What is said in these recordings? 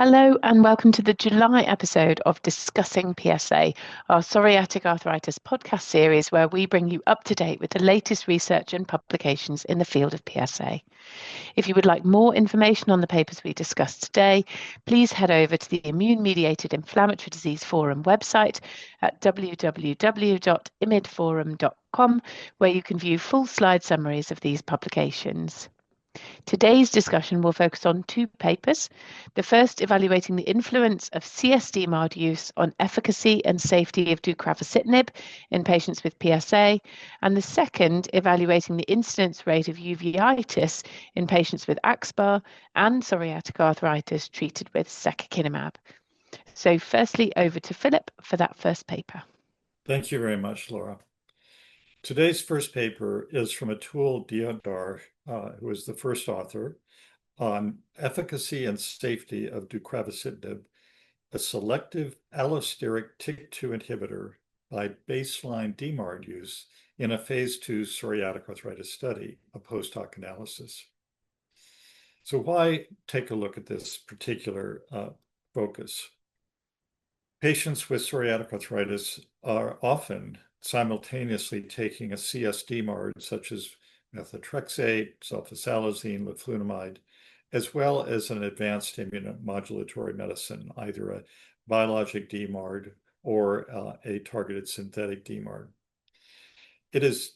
Hello and welcome to the July episode of Discussing PsA, our psoriatic arthritis podcast series where we bring you up to date with the latest research and publications in the field of PsA. If you would like more information on the papers we discussed today, please head over to the Immune-Mediated Inflammatory Disease Forum website at www.imidforum.com, where you can view full slide summaries of these publications. Today's discussion will focus on two papers. The first evaluating the influence of csDMARD use on efficacy and safety of deucravacitinib in patients with PsA, and the second evaluating the incidence rate of uveitis in patients with axSpA and psoriatic arthritis treated with secukinumab. So firstly, over to Philip for that first paper. Thank you very much, Laura. Today's first paper is from Atul Deodar, who is the first author, on efficacy and safety of deucravacitinib, a selective allosteric TYK2 inhibitor by baseline DMARD use in a phase 2 psoriatic arthritis study, a post-hoc analysis. So why take a look at this particular focus? Patients with psoriatic arthritis are often simultaneously taking a csDMARD such as methotrexate, sulfasalazine, leflunomide, as well as an advanced immunomodulatory medicine, either a biologic DMARD or a targeted synthetic DMARD. It is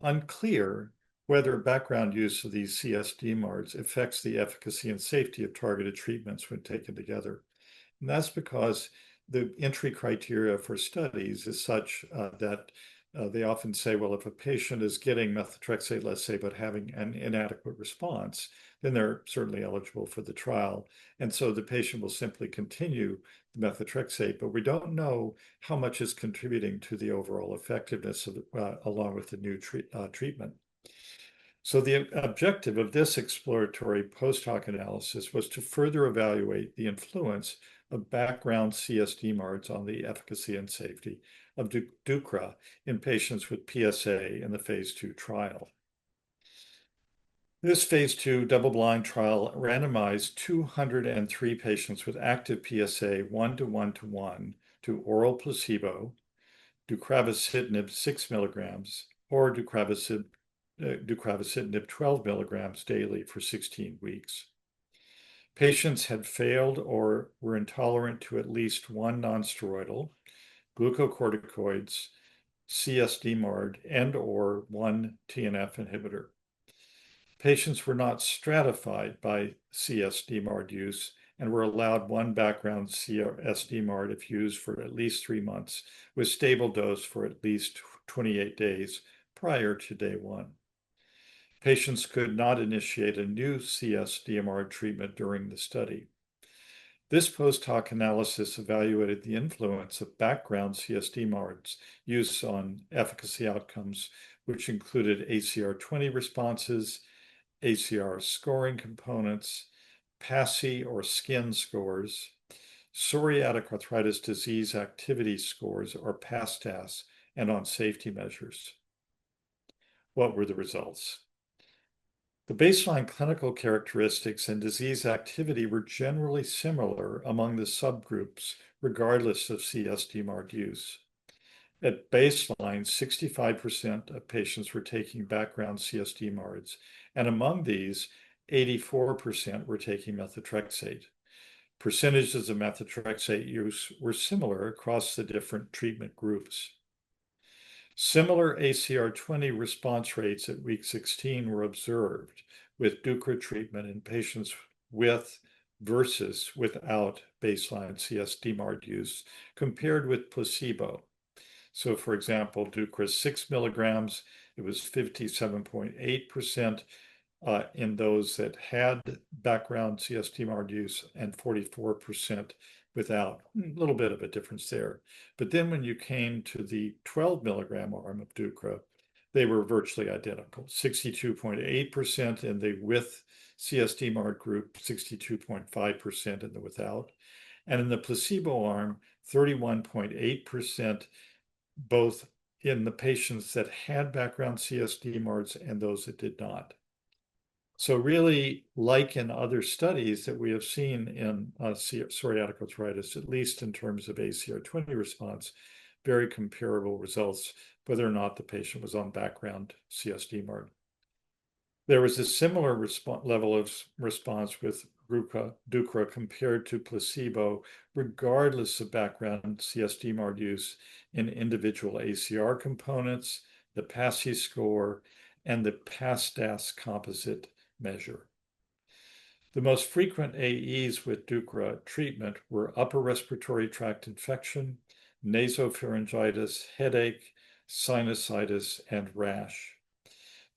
unclear whether background use of these csDMARDs affects the efficacy and safety of targeted treatments when taken together. And that's because the entry criteria for studies is such that they often say, well, if a patient is getting methotrexate, let's say, but having an inadequate response, then they're certainly eligible for the trial. And so the patient will simply continue the methotrexate, but we don't know how much is contributing to the overall effectiveness of along with the new treatment. So the objective of this exploratory post-hoc analysis was to further evaluate the influence of background csDMARDs on the efficacy and safety of deucra in patients with PsA in the phase 2 trial. This phase 2 double-blind trial randomized 203 patients with active PsA 1:1:1 to oral placebo, deucravacitinib 6 milligrams, or deucravacitinib 12 milligrams daily for 16 weeks. Patients had failed or were intolerant to at least one nonsteroidal, glucocorticoids, csDMARD, and/or one TNF inhibitor. Patients were not stratified by csDMARD use and were allowed one background csDMARD if used for at least 3 months, with stable dose for at least 28 days prior to day 1. Patients could not initiate a new csDMARD treatment during the study. This post-hoc analysis evaluated the influence of background csDMARDs use on efficacy outcomes, which included ACR20 responses, ACR scoring components, PASI or skin scores, psoriatic arthritis disease activity scores or PASTAS, and on safety measures. What were the results? The baseline clinical characteristics and disease activity were generally similar among the subgroups, regardless of csDMARD use. At baseline, 65% of patients were taking background csDMARDs, and among these, 84% were taking methotrexate. Percentages of methotrexate use were similar across the different treatment groups. Similar ACR20 response rates at week 16 were observed with deucra treatment in patients with versus without baseline csDMARD use compared with placebo. So for example, deucra 6 milligrams, it was 57.8% in those that had background csDMARD use and 44% without. A little bit of a difference there. But then when you came to the 12 milligram arm of deucra, they were virtually identical, 62.8% in the with csDMARD group, 62.5% in the without. And in the placebo arm, 31.8% both in the patients that had background csDMARDs and those that did not. So really, like in other studies that we have seen in psoriatic arthritis, at least in terms of ACR20 response, very comparable results, whether or not the patient was on background csDMARD. There was a similar level of response with deucra compared to placebo, regardless of background csDMARD use in individual ACR components, the PASI score, and the PASDAS composite measure. The most frequent AEs with deucra treatment were upper respiratory tract infection, nasopharyngitis, headache, sinusitis, and rash.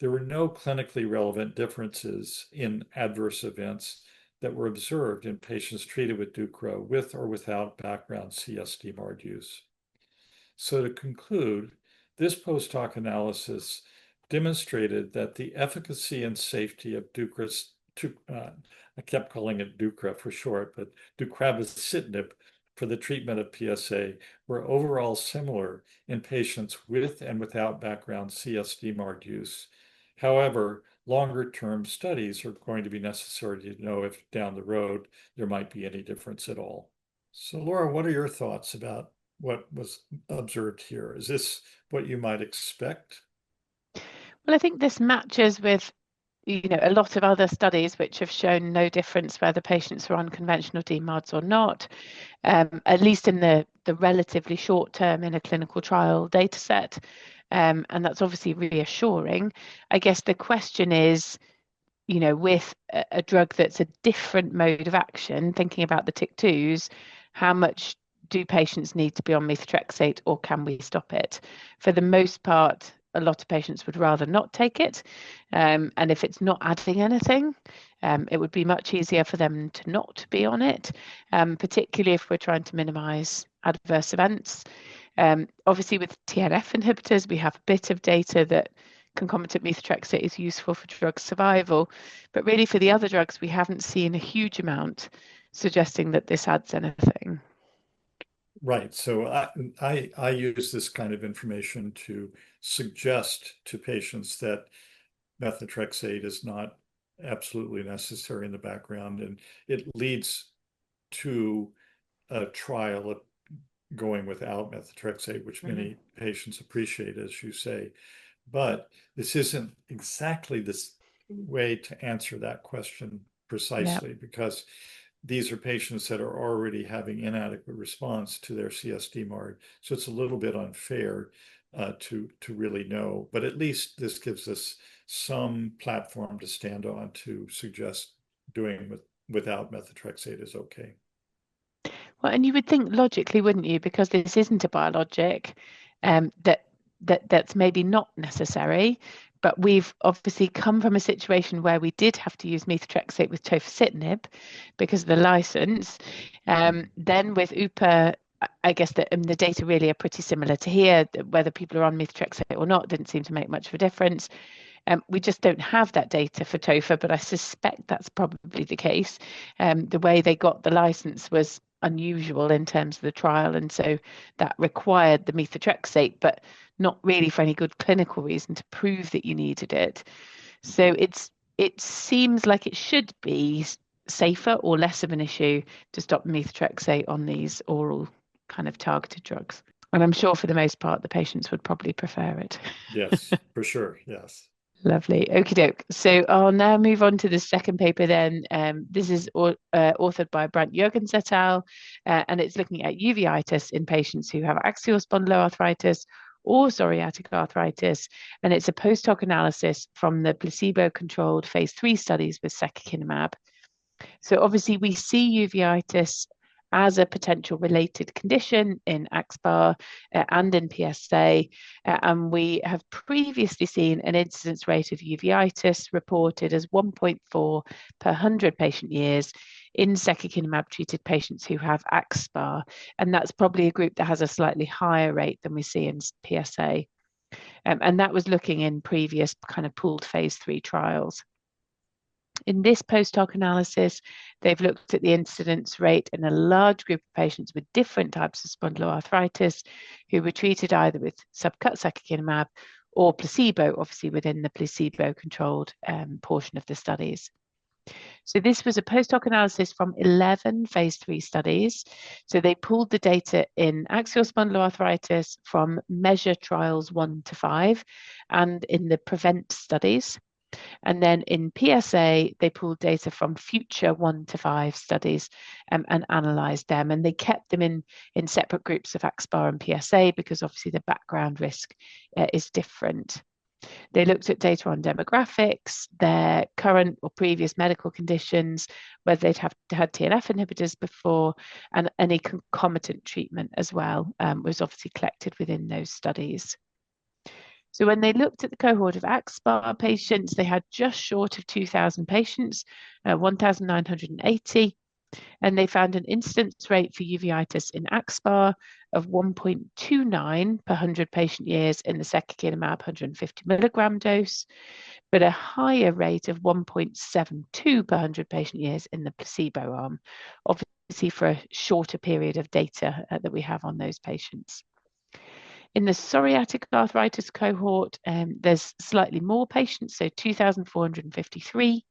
There were no clinically relevant differences in adverse events that were observed in patients treated with deucra with or without background csDMARD use. So to conclude, this post-hoc analysis demonstrated that the efficacy and safety of I kept calling it deucra for short, but deucravacitinib for the treatment of PsA were overall similar in patients with and without background csDMARD use. However, longer-term studies are going to be necessary to know if down the road there might be any difference at all. So Laura, what are your thoughts about what was observed here? Is this what you might expect? Well, I think this matches with a lot of other studies which have shown no difference whether patients are on conventional DMARDs or not, at least in the relatively short term in a clinical trial data set. And that's obviously reassuring. I guess the question is, with a drug that's a different mode of action, thinking about the TYK2s, how much do patients need to be on methotrexate, or can we stop it? For the most part, a lot of patients would rather not take it. And if it's not adding anything, it would be much easier for them to not be on it, particularly if we're trying to minimize adverse events. Obviously, with TNF inhibitors, we have a bit of data that concomitant methotrexate is useful for drug survival. But really, for the other drugs, we haven't seen a huge amount suggesting that this adds anything. Right. So I use this kind of information to suggest to patients that methotrexate is not absolutely necessary in the background, and it leads to a trial of going without methotrexate, which many patients appreciate, as you say. But this isn't exactly this way to answer that question precisely, because these are patients that are already having inadequate response to their csDMARD. So it's a little bit unfair to really know, but at least this gives us some platform to stand on to suggest doing without methotrexate is okay. Well, and you would think logically, wouldn't you? Because this isn't a biologic, that's maybe not necessary. But we've obviously come from a situation where we did have to use methotrexate with tofacitinib because of the license. Then with UPA, I guess the data really are pretty similar to here. Whether people are on methotrexate or not didn't seem to make much of a difference. We just don't have that data for TOFA, but I suspect that's probably the case. The way they got the license was unusual in terms of the trial, and so that required the methotrexate, but not really for any good clinical reason to prove that you needed it. So it seems like it should be safer or less of an issue to stop methotrexate on these oral kind of targeted drugs. And I'm sure for the most part, the patients would probably prefer it. Yes, for sure. Yes. Lovely. Okie doke. So I'll now move on to the second paper then. This is authored by Brant Jurgens et al. And it's looking at uveitis in patients who have axial spondyloarthritis or psoriatic arthritis. And it's a post-hoc analysis from the placebo-controlled phase 3 studies with secukinumab. So obviously we see uveitis as a potential related condition in axSpA and in PsA. And we have previously seen an incidence rate of uveitis reported as 1.4 per 100 patient years in secukinumab treated patients who have axSpA. And that's probably a group that has a slightly higher rate than we see in PsA. And that was looking in previous kind of pooled phase 3 trials. In this post-hoc analysis, they've looked at the incidence rate in a large group of patients with different types of spondyloarthritis who were treated either with subcut secukinumab or placebo, obviously within the placebo-controlled portion of the studies. So this was a post-hoc analysis from 11 phase 3 studies. So they pulled the data in axial spondyloarthritis from measure trials 1 to 5 and in the prevent studies. And then in PsA, they pulled data from future 1 to 5 studies and analysed them. And they kept them in separate groups of axSpA and PsA because obviously the background risk is different. They looked at data on demographics, their current or previous medical conditions, whether they'd had TNF inhibitors before, and any concomitant treatment as well was obviously collected within those studies. So when they looked at the cohort of axSpA patients, they had just short of 2,000 patients, 1,980, and they found an incidence rate for uveitis in axSpA of 1.29 per 100 patient years in the secukinumab 150 milligram dose, but a higher rate of 1.72 per 100 patient years in the placebo arm, obviously for a shorter period of data that we have on those patients. In the psoriatic arthritis cohort, there's slightly more patients, so 2,453.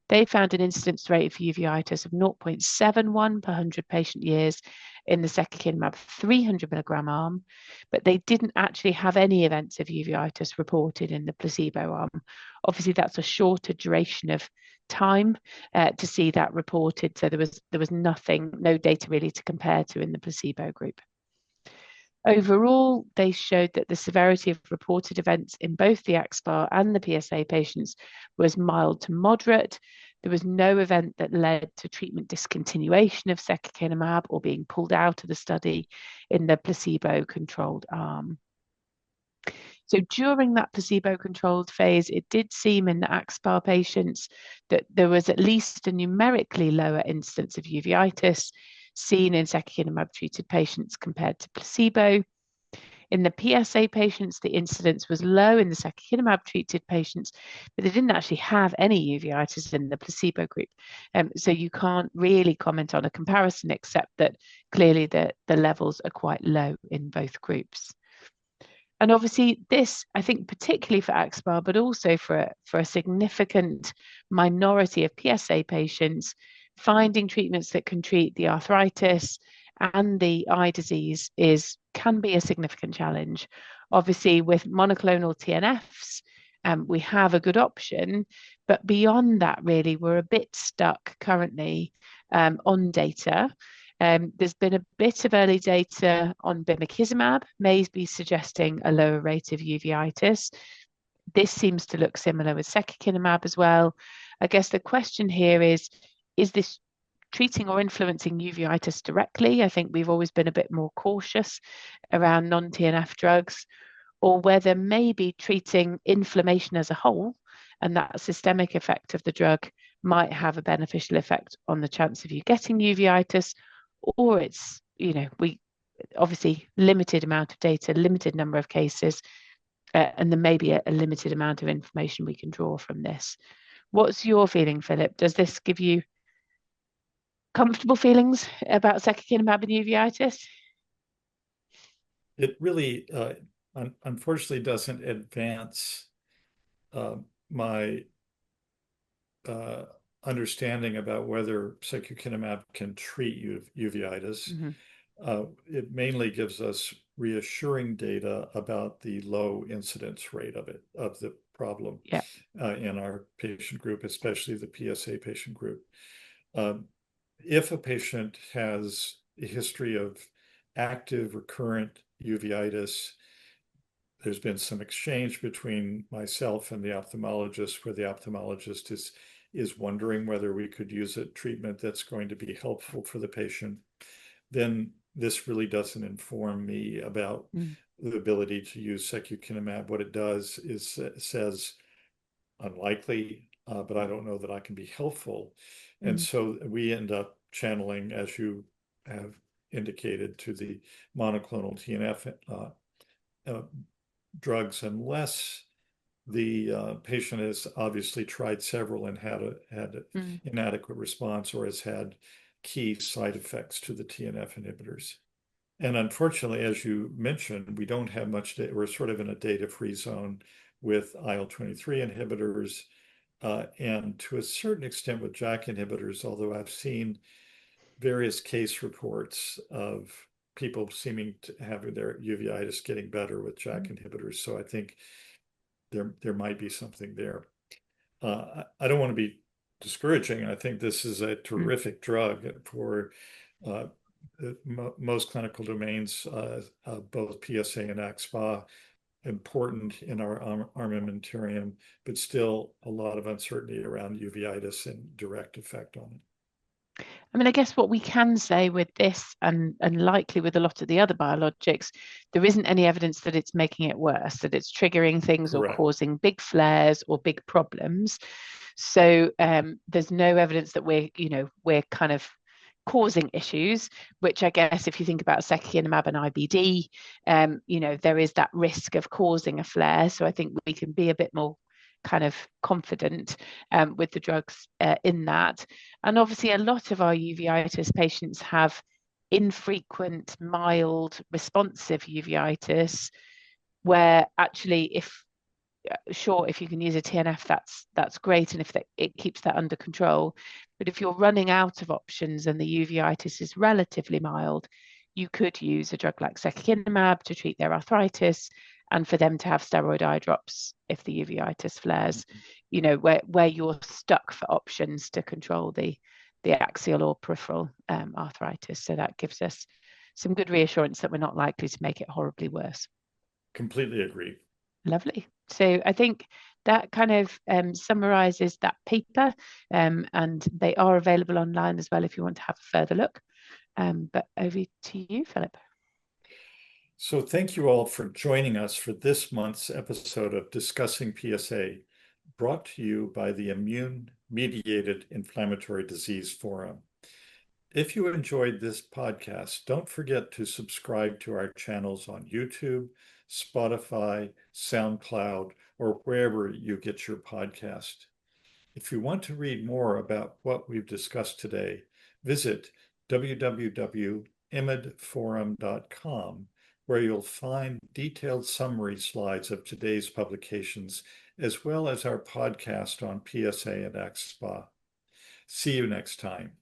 They found an incidence rate for uveitis of 0.71 per 100 patient years in the secukinumab 300 milligram arm, but they didn't actually have any events of uveitis reported in the placebo arm. Obviously, that's a shorter duration of time to see that reported, so there was nothing, no data really to compare to in the placebo group. Overall, they showed that the severity of reported events in both the axSpA and the PsA patients was mild to moderate. There was no event that led to treatment discontinuation of secukinumab or being pulled out of the study in the placebo-controlled arm. So during that placebo-controlled phase, it did seem in the axSpA patients that there was at least a numerically lower incidence of uveitis seen in secukinumab-treated patients compared to placebo. In the PsA patients, the incidence was low in the secukinumab-treated patients, but they didn't actually have any uveitis in the placebo group. So you can't really comment on a comparison, except that clearly the levels are quite low in both groups. And obviously this, I think, particularly for axSpA, but also for a significant minority of PsA patients, finding treatments that can treat the arthritis and the eye disease can be a significant challenge. Obviously, with monoclonal TNFs, we have a good option, but beyond that, really, we're a bit stuck currently on data. There's been a bit of early data on bimekizumab, maybe suggesting a lower rate of uveitis. This seems to look similar with secukinumab as well. I guess the question here is this treating or influencing uveitis directly? I think we've always been a bit more cautious around non-TNF drugs, or whether maybe treating inflammation as a whole and that systemic effect of the drug might have a beneficial effect on the chance of you getting uveitis, or it's, we obviously limited amount of data, limited number of cases, and there may be a limited amount of information we can draw from this. What's your feeling, Philip? Does this give you comfortable feelings about secukinumab and uveitis? It really, unfortunately, doesn't advance my understanding about whether secukinumab can treat uveitis. Mm-hmm. It mainly gives us reassuring data about the low incidence rate of the problem in our patient group, especially the PsA patient group. If a patient has a history of active recurrent uveitis, there's been some exchange between myself and the ophthalmologist, where the ophthalmologist is wondering whether we could use a treatment that's going to be helpful for the patient. Then this really doesn't inform me about the ability to use secukinumab. What it does is says unlikely, but I don't know that I can be helpful. And so we end up channeling, as you have indicated, to the monoclonal TNF drugs, unless the patient has obviously tried several and had inadequate response or has had key side effects to the TNF inhibitors. And unfortunately, as you mentioned, we don't have much data. We're sort of in a data-free zone with IL-23 inhibitors, and to a certain extent with JAK inhibitors, although I've seen various case reports of people seeming to have their uveitis getting better with JAK inhibitors. So I think there might be something there. I don't want to be discouraging. I think this is a terrific drug for most clinical domains, both PsA and axSpA, important in our armamentarium, but still a lot of uncertainty around uveitis and direct effect on it. I mean, I guess what we can say with this, and likely with a lot of the other biologics, there isn't any evidence that it's making it worse, that it's triggering things or causing big flares or big problems. So there's no evidence that we're kind of causing issues, which I guess if you think about secukinumab and IBD, there is that risk of causing a flare. So I think we can be a bit more kind of confident with the drugs in that. And obviously a lot of our uveitis patients have infrequent, mild, responsive uveitis, where actually if you can use a TNF, that's great, and if it keeps that under control. But if you're running out of options and the uveitis is relatively mild, you could use a drug like secukinumab to treat their arthritis, and for them to have steroid eye drops if the uveitis flares, where you're stuck for options to control the axial or peripheral arthritis. So that gives us some good reassurance that we're not likely to make it horribly worse. Completely agree. Lovely. So I think that kind of summarizes that paper, and they are available online as well if you want to have a further look. But over to you, Philip. So thank you all for joining us for this month's episode of Discussing PsA, brought to you by the Immune-Mediated Inflammatory Disease Forum. If you enjoyed this podcast, don't forget to subscribe to our channels on YouTube, Spotify, SoundCloud, or wherever you get your podcast. If you want to read more about what we've discussed today, visit www.imidforum.com, where you'll find detailed summary slides of today's publications, as well as our podcast on PsA and axSpA. See you next time.